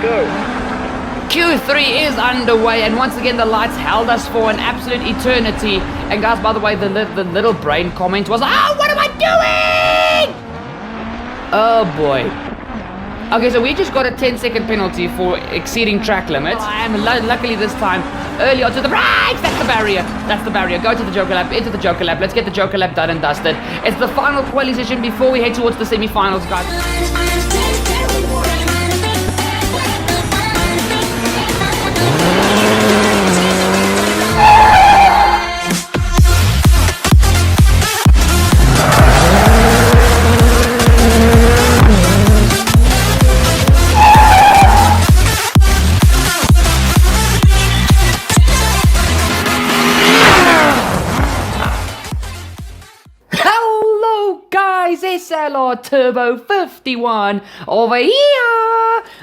Go. Q3 is underway, and once again the lights held us for an absolute eternity. And guys, by the way, the little brain comment was, "Oh, what am I doing?" Oh boy. Okay, so we just got a 10-second penalty for exceeding track limits. I am luckily this time early onto the right. That's the barrier. That's the barrier. Go to the Joker lap. Into the Joker lap. Let's get the Joker lap done and dusted. It's the final quali session before we head towards the semi-finals, guys. SLR Turbo 51 over here.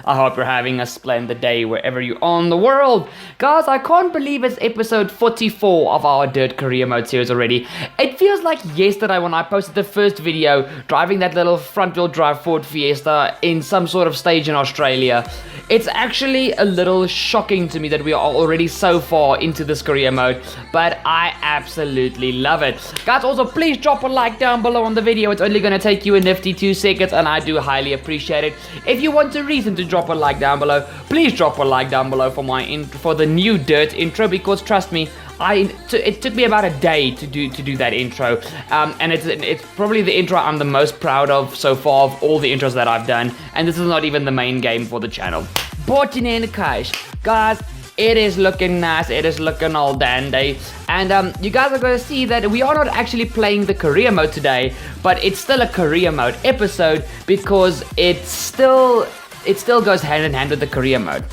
I hope you're having a splendid day wherever you are in the world. Guys, I can't believe it's episode 44 of our Dirt Career Mode series already. It feels like yesterday when I posted the first video driving that little front wheel drive Ford Fiesta in some sort of stage in Australia. It's actually a little shocking to me that we are already so far into this career mode, but I absolutely love it. Guys, also please drop a like down below on the video. It's only going to take you a nifty 2 seconds, and I do highly appreciate it. If you want a reason to drop a like down below, please drop a like down below for the new Dirt intro, because trust me, it took me about a day to do that intro, and it's probably the intro I'm the most proud of so far of all the intros that I've done, and this is not even the main game for the channel. But in any case, guys, it is looking nice, it is looking all dandy, and you guys are going to see that we are not actually playing the career mode today, but it's still a career mode episode because it still goes hand in hand with the career mode.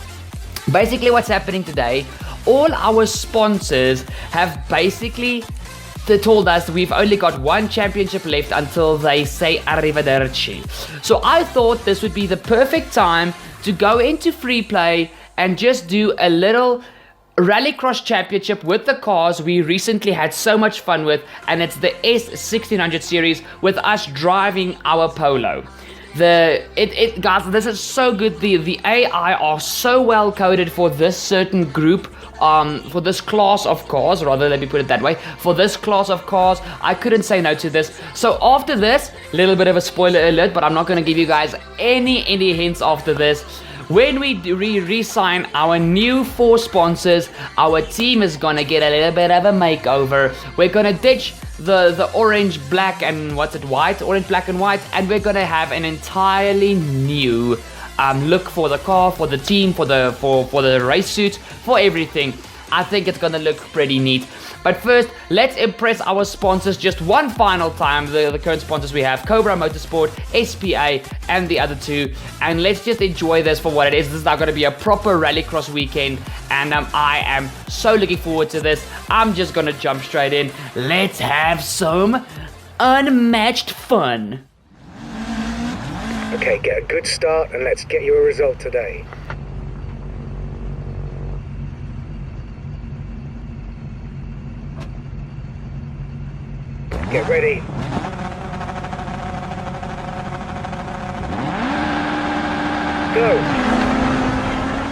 Basically what's happening today, all our sponsors have basically told us we've only got one championship left until they say arrivederci. So I thought this would be the perfect time to go into free play and just do a little rallycross championship with the cars we recently had so much fun with, and it's the S1600 series with us driving our Polo. Guys, this is so good. The AI are so well coded for this certain group, for this class of cars, rather, let me put it that way. For this class of cars, I couldn't say no to this. So after this, little bit of a spoiler alert, but I'm not going to give you guys any hints after this. When we re-sign our new 4 sponsors, our team is gonna get a little bit of a makeover. We're gonna ditch the orange, black, and orange, black, and white, and we're gonna have an entirely new look for the car, for the team, for the race suit, for everything. I think it's gonna look pretty neat. But first, let's impress our sponsors just one final time, the current sponsors we have, Cobra Motorsport, SPA, and the other 2. And let's just enjoy this for what it is. This is now going to be a proper rallycross weekend, and I am so looking forward to this. I'm just going to jump straight in. Let's have some unmatched fun. Okay, get a good start and let's get you a result today. Get ready. Go.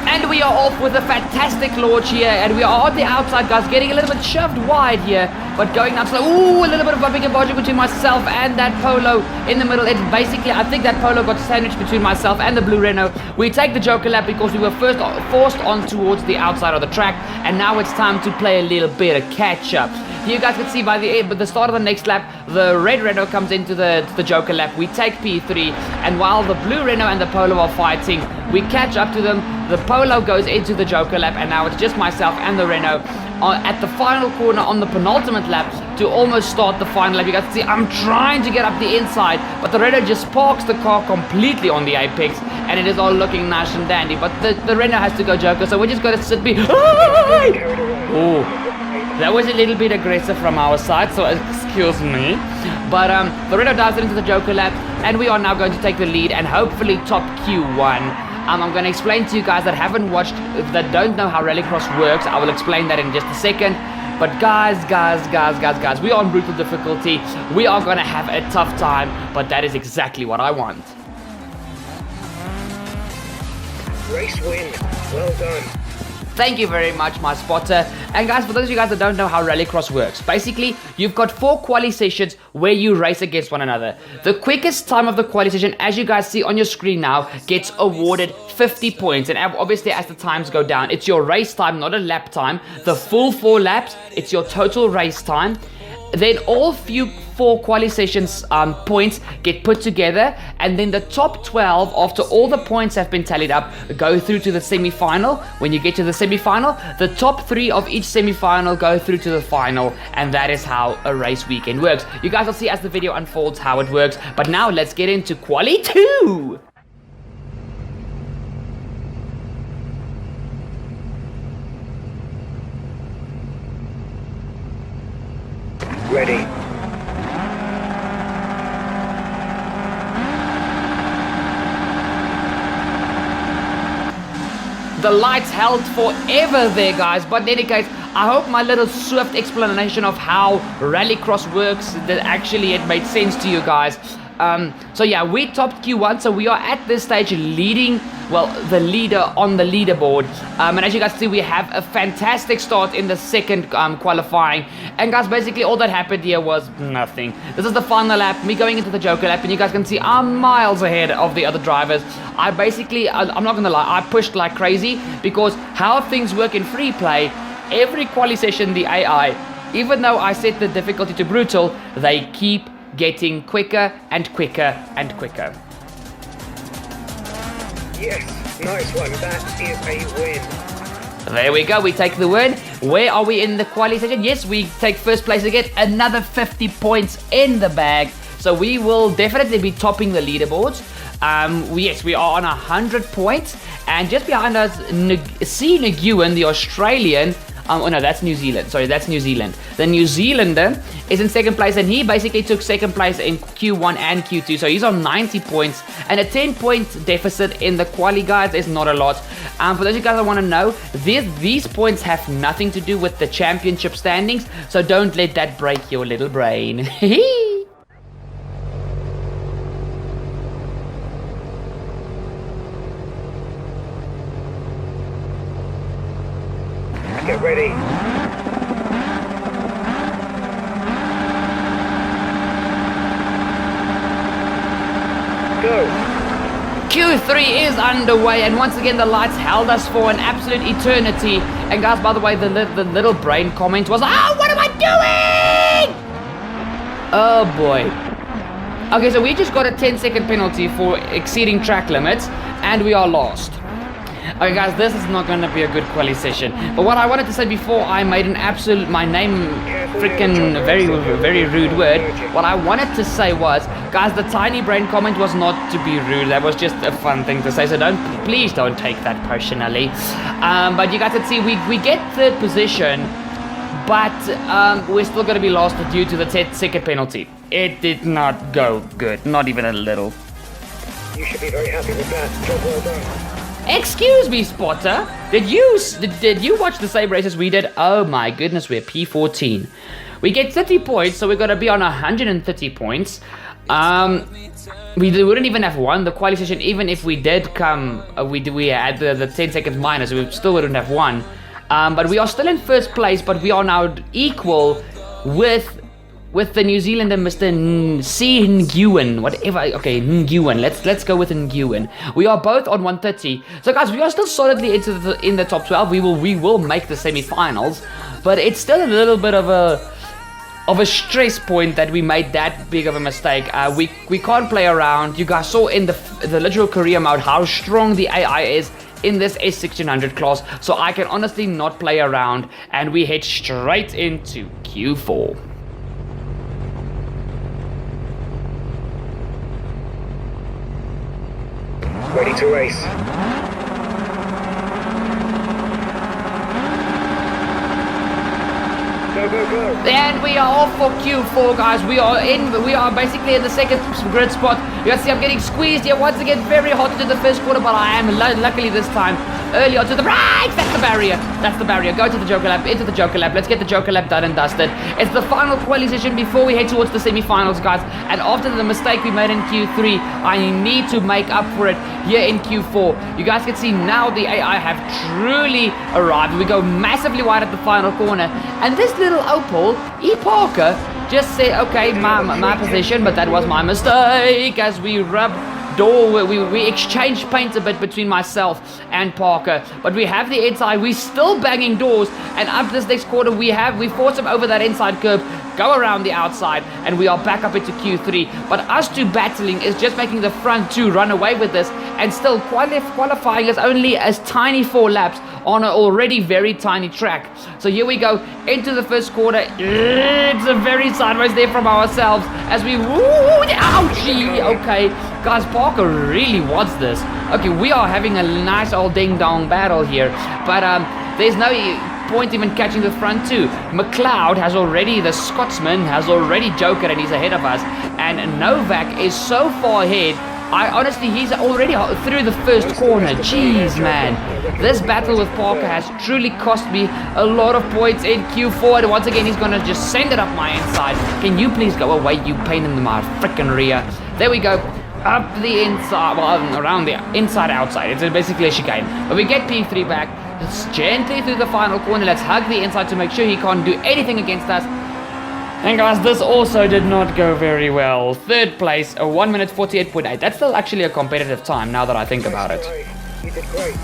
And we are off with a fantastic launch here, and we are on the outside, guys, getting a little bit shoved wide here, but going down slow. Ooh, a little bit of bumping and bodging between myself and that Polo in the middle. It's basically, I think that Polo got sandwiched between myself and the blue Renault. We take the Joker lap because we were first forced on towards the outside of the track, and now it's time to play a little bit of catch up. You guys can see by the start of the next lap, the red Renault comes into the Joker lap. We take P3, and while the blue Renault and the Polo are fighting, we catch up to them. The Polo goes into the Joker lap, and now it's just myself and the Renault at the final corner on the penultimate lap to almost start the final lap. You guys can see I'm trying to get up the inside, but the Renault just parks the car completely on the apex, and it is all looking nice and dandy. But the Renault has to go Joker, so we're just going to sit behind. Oh, that was a little bit aggressive from our side, so excuse me. But the Renault dives into the Joker lap, and we are now going to take the lead and hopefully top Q1. I'm going to explain to you guys that haven't watched, that don't know how rallycross works. I will explain that in just a second. But guys, we are on brutal difficulty. We are going to have a tough time, but that is exactly what I want. Race win. Well done. Thank you very much, my spotter. And guys, for those of you guys that don't know how rallycross works, basically, you've got 4 quali sessions where you race against one another. The quickest time of the quali session, as you guys see on your screen now, gets awarded 50 points. And obviously, as the times go down, it's your race time, not a lap time. The full 4 laps, it's your total race time. Then all 4 quali sessions points get put together, and then the top 12, after all the points have been tallied up, go through to the semi-final. When you get to the semi-final, the top 3 of each semi-final go through to the final, and that is how a race weekend works. You guys will see as the video unfolds how it works, but now let's get into quali 2. Ready. The lights held forever there, guys, but in any case, I hope my little swift explanation of how rallycross works, that actually it made sense to you guys. So yeah, we topped Q1, so we are at this stage leading, well, the leader on the leaderboard. And as you guys see, we have a fantastic start in the second qualifying. And guys, basically all that happened here was nothing. This is the final lap, me going into the Joker lap, and you guys can see I'm miles ahead of the other drivers. I basically, I'm not gonna lie, I pushed like crazy, because how things work in free play, every quali session, the AI, even though I set the difficulty to brutal, they keep getting quicker and quicker and quicker. Yes, nice one. That is a win. There we go, we take the win. Where are we in the quali session? Yes, we take first place again. Another 50 points in the bag. So we will definitely be topping the leaderboards. Yes, we are on 100 points. And just behind us, C. Nguyen, the Australian. Oh no, that's New Zealand. Sorry, that's New Zealand. The New Zealander is in second place, and he basically took second place in Q1 and Q2. So he's on 90 points, and a 10-point deficit in the quali, guys, is not a lot. For those of you guys that want to know, these points have nothing to do with the championship standings, so don't let that break your little brain. Get ready. Go. Q3 is underway, and once again the lights held us for an absolute eternity. And guys, by the way, the little brain comment was, "Oh, what am I doing?" Oh boy. Okay, so we just got a 10-second penalty for exceeding track limits, and we are lost. Okay guys, this is not gonna be a good quali session. But what I wanted to say before I made my name freaking very rude word, what I wanted to say was, guys, the tiny brain comment was not to be rude. That was just a fun thing to say, so please don't take that personally. But you guys can see we get third position, but we're still gonna be lost due to the 10-second penalty. It did not go good, not even a little. You should be very happy with that. Job well done. Excuse me, spotter. Did you watch the same race as we did? Oh my goodness, we're P14. We get 30 points, so we're gonna be on 130 points. We wouldn't even have won the quali session, even if we did come. We had the 10 seconds minus. We still wouldn't have won. But we are still in first place. But we are now equal with the New Zealander, Mr. C. Nguyen, whatever. Okay, Nguyen. Let's go with Nguyen. We are both on 130. So guys, we are still solidly in the top 12. We will make the semi-finals, but it's still a little bit of a stress point that we made that big of a mistake. We can't play around. You guys saw in the literal career mode how strong the AI is in this S1600 class. So I can honestly not play around, and we head straight into Q4. Ready to race. Go, go, go. And we are off for Q4, guys. We are basically in the second grid spot. You can see I'm getting squeezed here once again, very hot into the first quarter, but I am luckily this time early onto the right. That's the barrier. That's the barrier. Go to the Joker Lab, into the Joker Lab. Let's get the Joker Lab done and dusted. It's the final quali session before we head towards the semi-finals, guys. And after the mistake we made in Q3, I need to make up for it here in Q4. You guys can see now the AI have truly arrived. We go massively wide at the final corner. And this little opal, E44, just said, okay, my position, but that was my mistake, as we we exchanged paint a bit between myself and Parker, but we have the inside. We're still banging doors, and up this next quarter we forced him over that inside curb, go around the outside, and we are back up into Q3. But us two battling is just making the front two run away with this, and still qualifying is only as tiny 4 laps on an already very tiny track. So here we go into the first quarter. It's a very sideways there from ourselves as we ouchie. Okay, guys, Parker really wants this. Okay, we are having a nice old ding dong battle here, but there's no point even catching the front two. McLeod has already, the Scotsman has already Joker, and he's ahead of us, and Novak is so far ahead. Honestly, he's already through the first corner. Jeez, man. This battle with Parker has truly cost me a lot of points in Q4. And once again, he's going to just send it up my inside. Can you please go away, you pain in my frickin' rear? There we go. Up the inside, well, around the inside outside. It's basically a chicane. But we get P3 back. It's gently through the final corner. Let's hug the inside to make sure he can't do anything against us. And guys, this also did not go very well. Third place, a 1 minute 48.8. That's still actually a competitive time now that I think about it. You did great.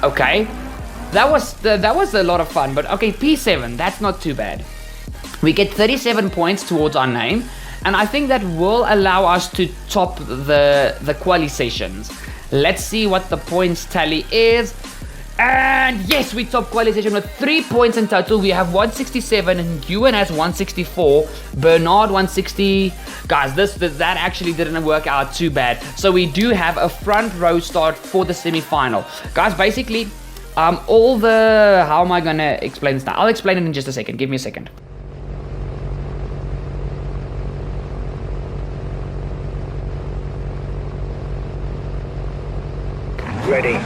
Okay, that was a lot of fun. But okay, P7, that's not too bad. We get 37 points towards our name, and I think that will allow us to top the quali sessions. Let's see what the points tally is. And yes, we top quali session with 3 points in total. We have 167, and Ewan has 164, Bernard 160. Guys, that actually didn't work out too bad. So we do have a front row start for the semi-final. Guys, basically, how am I gonna explain this now? I'll explain it in just a second. Give me a second. Ready.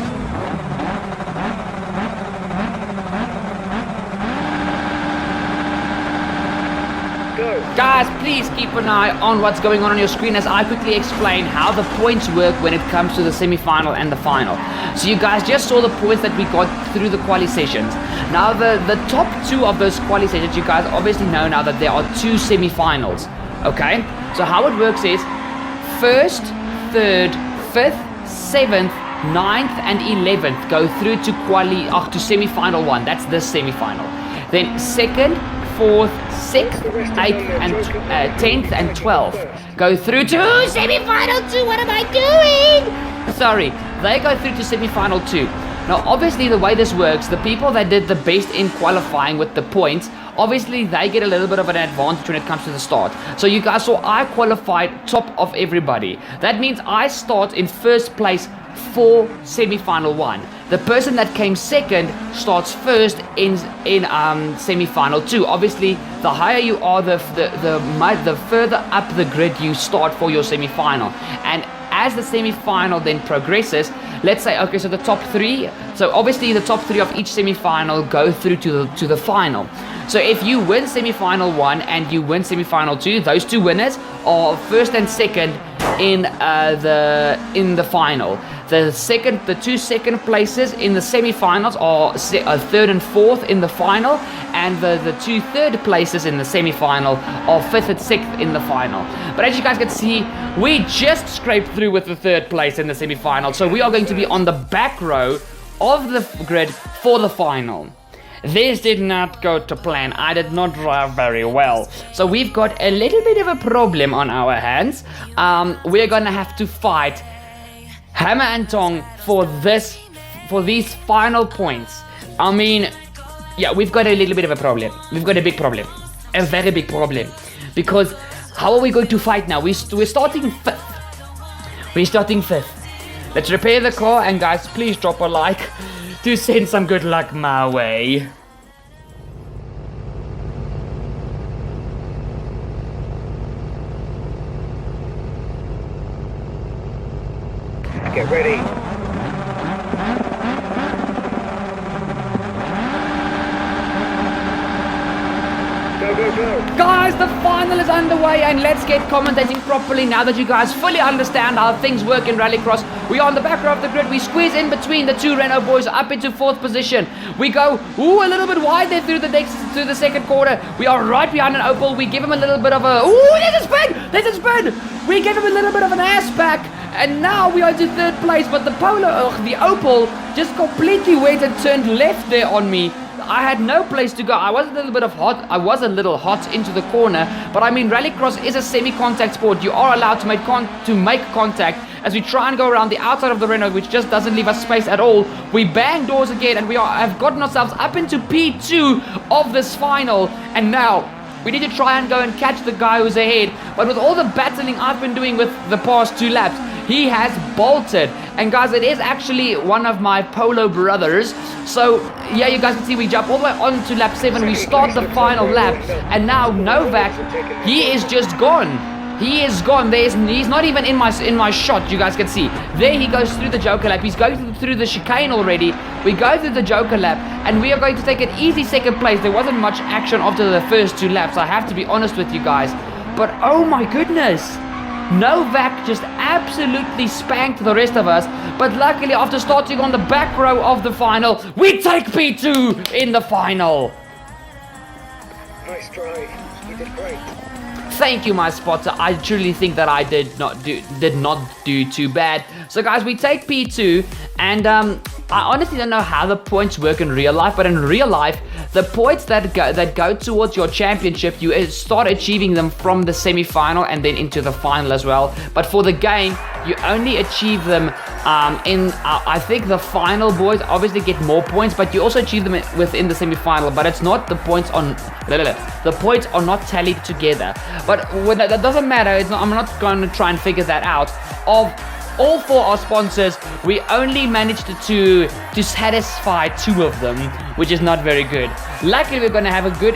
Guys, please keep an eye on what's going on your screen as I quickly explain how the points work when it comes to the semi-final and the final. So you guys just saw the points that we got through the quali sessions. Now the top 2 of those quali sessions, you guys obviously know now that there are 2 semi-finals. Okay? So how it works is 1st, 3rd, 5th, 7th, 9th and 11th go through to semi-final 1. That's the semi-final. Then 2nd, 4th, 6th, 8th, and 10th, and 12th go through to semi-final 2. What am I doing? Sorry, they go through to semi-final 2. Now, obviously, the way this works, the people that did the best in qualifying with the points, obviously, they get a little bit of an advantage when it comes to the start. So you guys saw I qualified top of everybody. That means I start in first place for semi-final 1. The person that came second starts first in semi-final 2. Obviously, the higher you are, the further up the grid you start for your semi-final. And as the semi-final then progresses, let's say, okay, so the top 3, so obviously the top 3 of each semi-final go through to the final. So if you win semi-final 1 and you win semi-final 2, those 2 winners are first and second in the final. The 2 second places in the semi-finals are 3rd and 4th in the final, and the 2 third places in the semi-final are 5th and 6th in the final. But as you guys can see, we just scraped through with the 3rd place in the semi-final, so we are going to be on the back row of the grid for the final. This did not go to plan. I did not drive very well. So we've got a little bit of a problem on our hands. We're gonna have to fight hammer and tong for these final points. I mean, yeah, we've got a little bit of a problem. We've got a big problem. A very big problem. Because how are we going to fight now? We're starting 5th. We're starting 5th. Let's repair the car, and guys, please drop a like to send some good luck my way. Get ready. final is underway, and let's get commentating properly now that you guys fully understand how things work in Rallycross. We are on the back row of the grid. We squeeze in between the two Renault boys up into 4th position. We go, a little bit wide there through the second quarter. We are right behind an Opel. We give him a little bit of a, there's a spin! There's a spin! We give him a little bit of an ass back, and now we are to 3rd place, but the Opel just completely went and turned left there on me. I had no place to go. I was a little hot into the corner, but I mean, Rallycross is a semi-contact sport. You are allowed to make contact as we try and go around the outside of the Renault, which just doesn't leave us space at all. We bang doors again, and have gotten ourselves up into P2 of this final, and now we need to try and go and catch the guy who's ahead. But with all the battling I've been doing with the past 2 laps, he has bolted. And guys, it is actually one of my Polo brothers. So yeah, you guys can see we jump all the way on to lap 7. We start the final lap, and now Novak, he is just gone. He is gone. He's not even in my shot. You guys can see. There he goes through the Joker lap. He's going through the chicane already. We go through the Joker lap, and we are going to take an easy 2nd place. There wasn't much action after the first 2 laps. I have to be honest with you guys. But oh my goodness, Novak just absolutely spanked the rest of us. But luckily, after starting on the back row of the final, we take P2 in the final. Nice drive. You did great. Thank you, my spotter. I truly think that I did not do too bad. So guys, we take P2, and I honestly don't know how the points work in real life, but in real life, the points that go towards your championship, you start achieving them from the semi-final and then into the final as well. But for the game, you only achieve them I think the final boys obviously get more points, but you also achieve them within the semi-final. But it's not the points on the points are not tallied together. But that doesn't matter. I'm not going to try and figure that out. Of all 4 our sponsors, we only managed to satisfy 2 of them, which is not very good. Luckily, we're going to have a good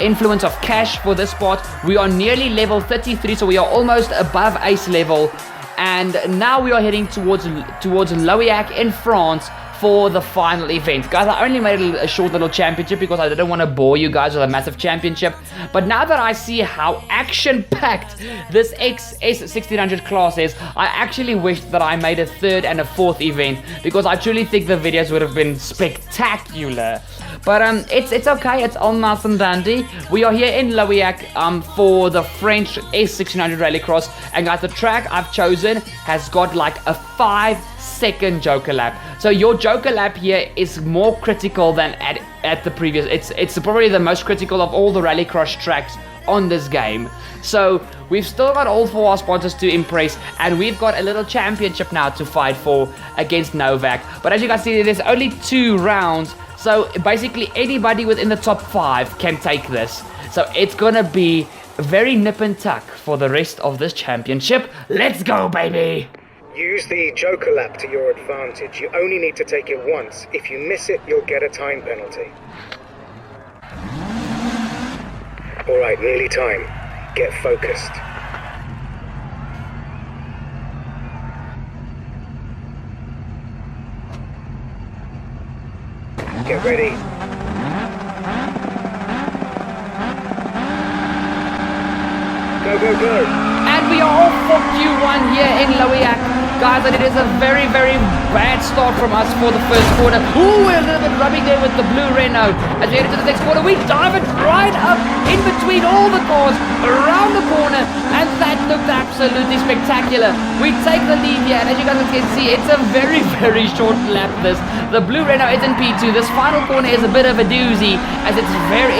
influence of cash for this spot. We are nearly level 33, so we are almost above ace level. And now we are heading towards Loiac in France for the final event. Guys, I only made a short little championship because I didn't want to bore you guys with a massive championship. But now that I see how action-packed this XS1600 class is, I actually wish that I made a 3rd and a 4th event, because I truly think the videos would have been spectacular. But it's okay, it's all nice and dandy. We are here in Loiac for the French S1600 Rallycross. And guys, the track I've chosen has got like a 5-second Joker lap. So your Joker lap here is more critical than at the previous. It's probably the most critical of all the Rallycross tracks on this game. So we've still got all 4 our sponsors to impress, and we've got a little championship now to fight for against Novak. But as you guys see, there's only 2 rounds. So basically anybody within the top 5 can take this. So it's gonna be very nip and tuck for the rest of this championship. Let's go, baby! Use the Joker lap to your advantage. You only need to take it once. If you miss it, you'll get a time penalty. Alright, nearly time. Get focused. Get ready. Go, go, go. And we are off for Q1 here in Loiac. Guys, and it is a very, very bad start from us for the first quarter. Ooh, we're a little bit rubbing there with the blue Renault. As we head into the next quarter, we dive it right up in between all the cars, around the corner, and that looked absolutely spectacular. We take the lead here, and as you guys can see, it's a very, very short lap this. The blue Renault is in P2. This final corner is a bit of a doozy, as it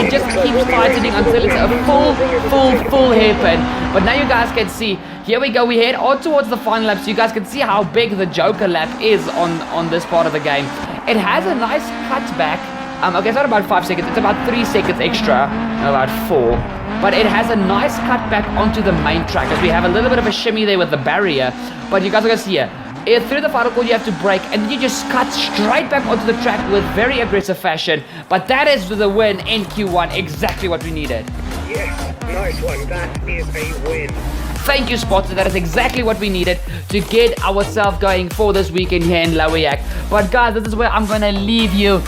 just keeps tightening until it's a full hairpin. But now you guys can see, here we go, we head on towards the final lap, so you guys can see how big the Joker lap is on this part of the game. It has a nice cutback. Okay, it's not about 5 seconds, it's about 3 seconds extra, about 4. But it has a nice cutback onto the main track, as we have a little bit of a shimmy there with the barrier. But you guys are going to see here, through the final corner you have to brake, and then you just cut straight back onto the track with very aggressive fashion. But that is the win in Q1, exactly what we needed. Yes, nice one. That is a win. Thank you, sponsor. That is exactly what we needed to get ourselves going for this weekend here in Lowiak. But guys, this is where I'm going to leave you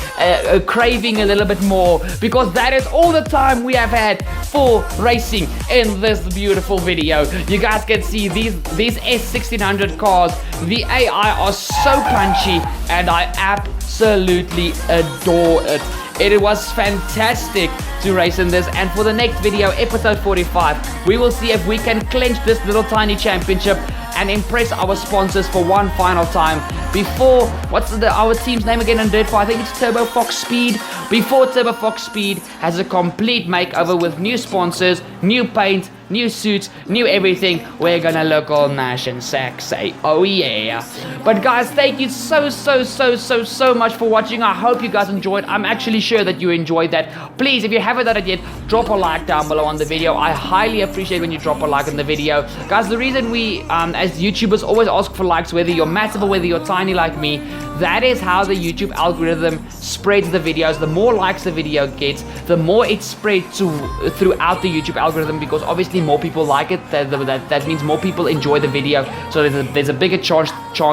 craving a little bit more, because that is all the time we have had for racing in this beautiful video. You guys can see these S1600 cars. The AI are so punchy and I absolutely adore it. It was fantastic to race in this, and for the next video, episode 45, we will see if we can clinch this little tiny championship and impress our sponsors for one final time before, what's our team's name again in Dirt 4? I think it's Turbo Fox Speed. Before Turbo Fox Speed has a complete makeover with new sponsors, new paint, new suits, new everything. We're gonna look all nice and sexy. Oh yeah. But guys, thank you so much for watching. I hope you guys enjoyed. I'm actually sure that you enjoyed that. Please, if you haven't done it yet, drop a like down below on the video. I highly appreciate when you drop a like on the video. Guys, the reason we as YouTubers always ask for likes, whether you're massive or whether you're tiny like me, that is how the YouTube algorithm spreads the videos. The more likes the video gets, the more it spreads throughout the YouTube algorithm, because obviously more people like it. That means more people enjoy the video, so there's a bigger chance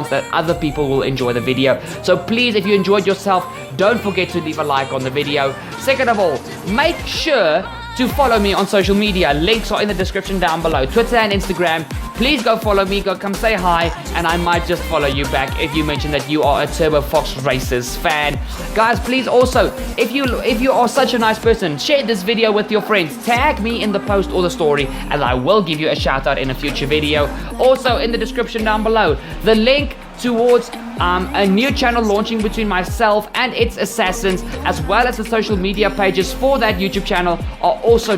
that other people will enjoy the video. So please, if you enjoyed yourself, don't forget to leave a like on the video. Second of all, make sure to follow me on social media. Links are in the description down below. Twitter and Instagram. Please go follow me, come say hi, and I might just follow you back if you mention that you are a Turbo Fox Racers fan. Guys, please also, if you are such a nice person, share this video with your friends. Tag me in the post or the story, and I will give you a shout out in a future video. Also in the description down below, the link towards a new channel launching between myself and its assassins, as well as the social media pages for that YouTube channel, are also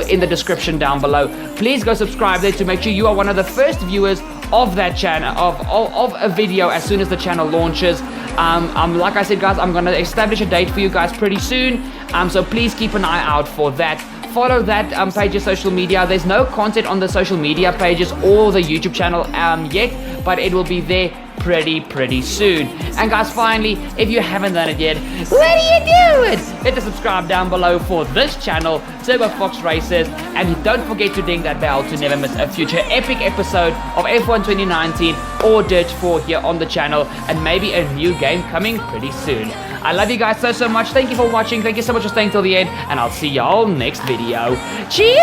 in the description down below. Please go subscribe there to make sure you are one of the first viewers of that channel, of a video as soon as the channel launches. Like I said, guys, I'm gonna establish a date for you guys pretty soon, so please keep an eye out for that. Follow that page's social media. There's no content on the social media pages or the YouTube channel yet, but it will be there pretty soon. And guys, finally, if you haven't done it yet, what are you doing? Hit the subscribe down below for this channel, Turbo Fox Racers, and don't forget to ding that bell to never miss a future epic episode of F1 2019 or Dirt 4 here on the channel, and maybe a new game coming pretty soon. I love you guys so much. Thank you for watching. Thank you so much for staying till the end, and I'll see y'all next video. Cheers!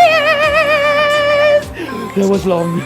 That was long.